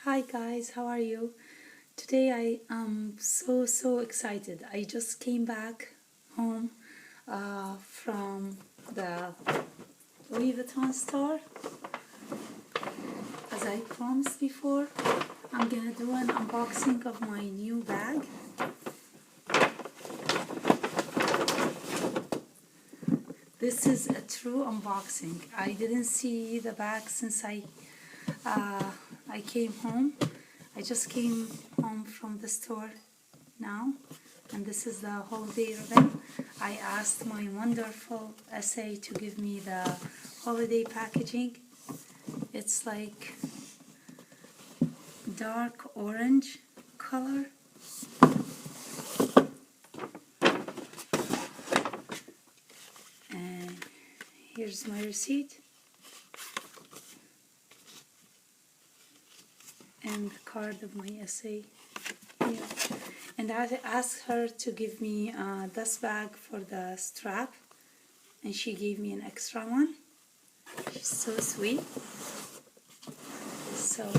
Hi guys, how are you? Today I am so excited. I just came back home from the Louis Vuitton store. As I promised before, I'm gonna do an unboxing of my new bag. This is a true unboxing. I didn't see the bag since I came home. I just came home from the store now, and this is the holiday ribbon. I asked my wonderful SA to give me the holiday packaging. It's like dark orange color. And here's my receipt. And the card of my SA here. And I asked her to give me a dust bag for the strap, and she gave me an extra one. She's so sweet. So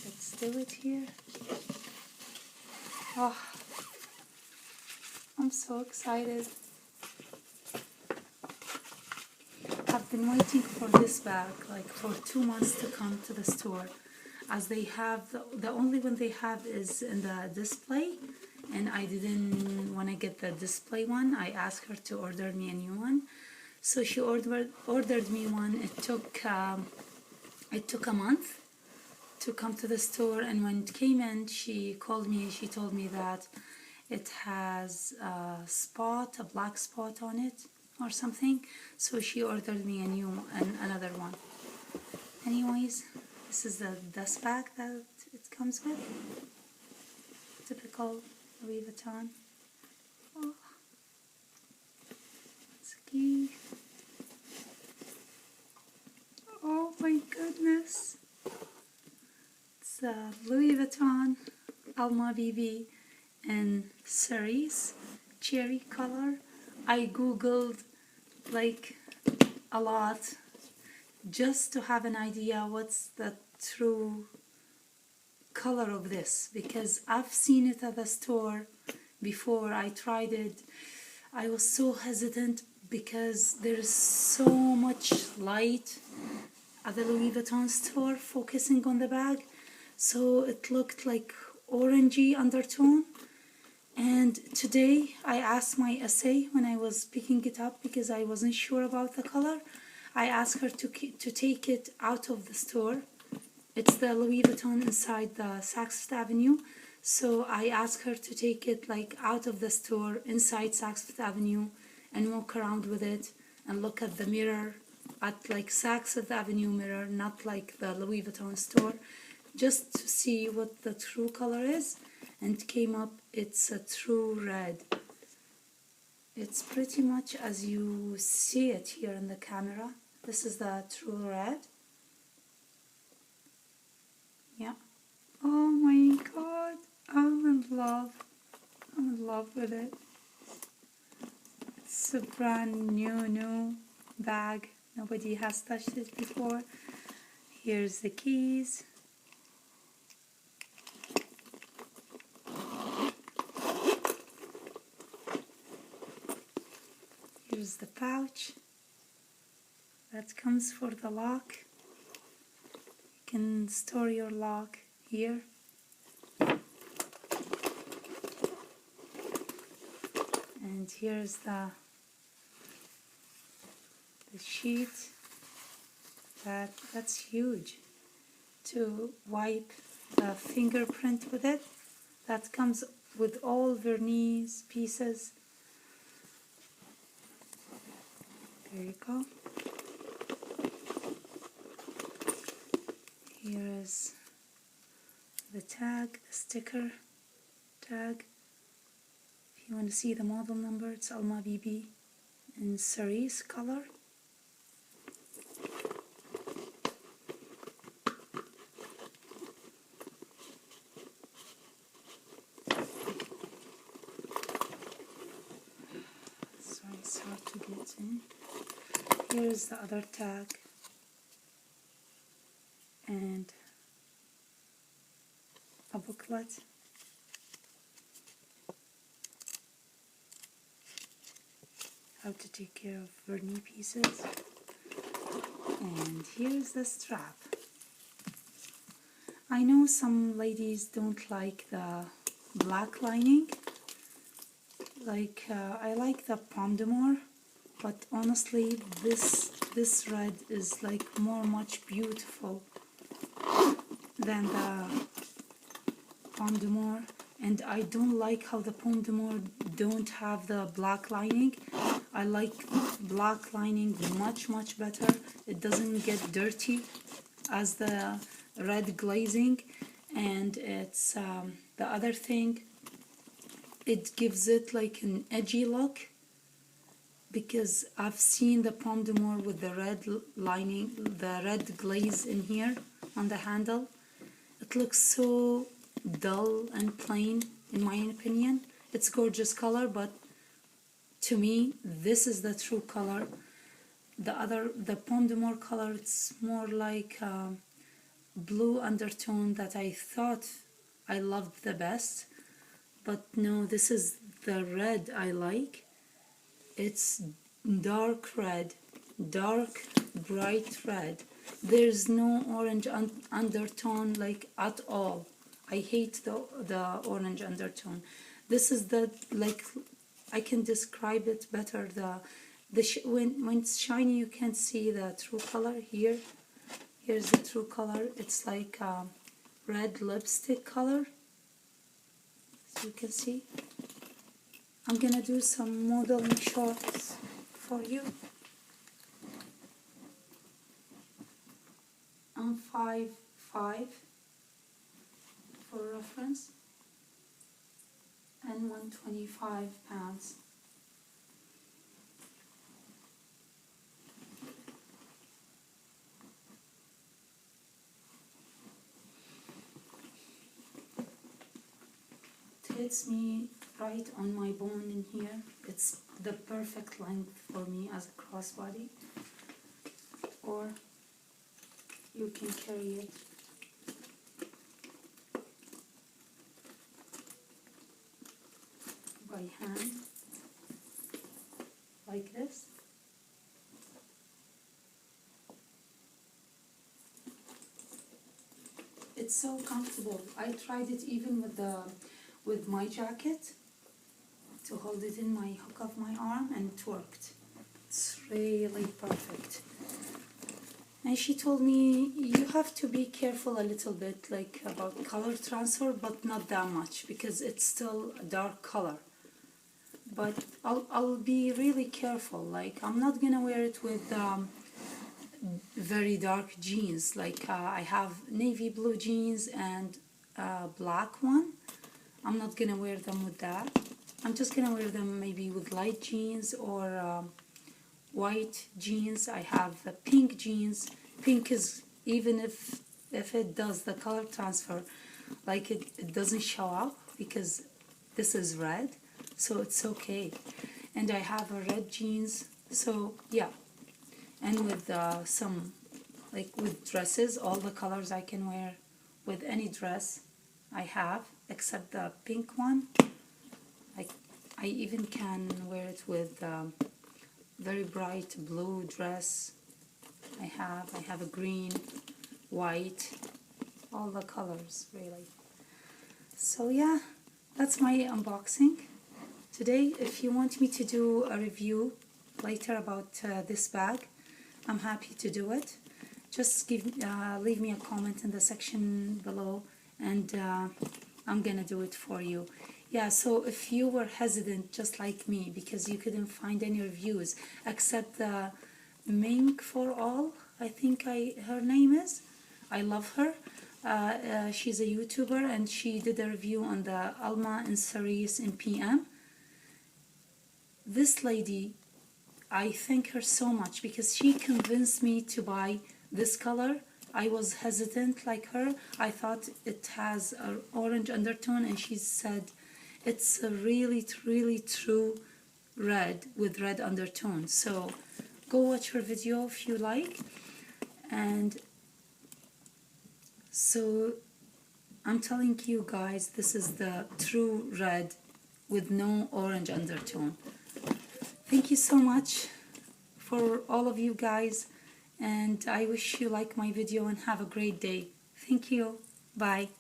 let's do it here. Oh, I'm so excited. I've been waiting for this bag like for 2 months to come to the store, as they have the only one they have is in the display, and I didn't want to get the display one. I asked her to order me a new one, so she ordered me one. It took a month to come to the store, and when it came in, she called me. She told me that it has a black spot on it or something, so she ordered me another one. Anyways, this is the dust bag that it comes with. Typical Louis Vuitton. Oh, it's a key. Oh my goodness. It's a Louis Vuitton Alma BB in cerise cherry color. I googled like a lot just to have an idea what's the true color of this, because I've seen it at the store before. I tried it. I was so hesitant because there's so much light at the Louis Vuitton store focusing on the bag, so it looked like orangey undertone. And today I asked my SA when I was picking it up, because I wasn't sure about the color. I asked her to take it out of the store. It's the Louis Vuitton inside the Saks Fifth Avenue. So I asked her to take it like out of the store inside Saks Fifth Avenue and walk around with it and look at the mirror, at like Saks Fifth Avenue mirror, not like the Louis Vuitton store, just to see what the true color is. And came up, it's a true red. It's pretty much as you see it here in the camera. This is the true red. Yeah. Oh my god, I'm in love. I'm in love with it. It's a brand new bag. Nobody has touched it before. Here's the keys. Here's the pouch that comes for the lock. You can store your lock here. And here's the sheet. That's huge, to wipe the fingerprint with it. That comes with all vernice pieces. There you go. Here is the tag, the sticker tag. If you want to see the model number, it's Alma BB in cerise color. Sorry, it's hard to get in. Here's the other tag. and a booklet. How to take care of vernis pieces. And here's the strap. I know some ladies don't like the black lining. I like the pomme de more, but honestly this red is like much beautiful than the pomme de more, and I don't like how the pomme de more don't have the black lining. I like black lining much better. It doesn't get dirty as the red glazing, and it's the other thing, it gives it like an edgy look, because I've seen the pomme de more with the red lining, the red glaze in here on the handle. It looks so dull and plain in my opinion. It's gorgeous color, but to me this is the true color. The pomme de more color, it's more like blue undertone that I thought I loved the best, but no, this is the red I like. It's dark red, dark bright red. There's no orange undertone like at all. I hate the orange undertone. This is the, like, I can describe it better. When it's shiny you can see the true color here. Here's the true color. It's like red lipstick color, as you can see. I'm gonna do some modeling shots for you. I'm 5'5" for reference, and 125 pounds. It hits me right on my bone in here. It's the perfect length for me as a crossbody, or you can carry it by hand like this. It's so comfortable. I tried it even with my jacket to hold it in my hook of my arm, and it worked. It's really perfect. And she told me you have to be careful a little bit, like about color transfer, but not that much because it's still a dark color. But I'll be really careful. Like, I'm not gonna wear it with very dark jeans. Like I have navy blue jeans and black one. I'm not gonna wear them with that. I'm just gonna wear them maybe with light jeans or white jeans. I have pink jeans. Pink is, even if it does the color transfer, like it doesn't show up because this is red, so it's okay. And I have a red jeans, so yeah. And with some, like with dresses, all the colors I can wear with any dress I have, except the pink one. Like, I even can wear it with very bright blue dress. I have a green, white, all the colors really. So yeah, that's my unboxing today. If you want me to do a review later about this bag, I'm happy to do it. Just leave me a comment in the section below, and I'm gonna do it for you. Yeah, so if you were hesitant just like me because you couldn't find any reviews except the Mink for All, I think her name is. I love her. She's a YouTuber, and she did a review on the Alma and Cerise in PM. This lady, I thank her so much because she convinced me to buy this color. I was hesitant like her. I thought it has an orange undertone, and she said it's a really true red with red undertone. So go watch her video if you like, and So I'm telling you guys, this is the true red with no orange undertone. Thank you so much for all of you guys, and I wish you like my video and have a great day. Thank you. Bye.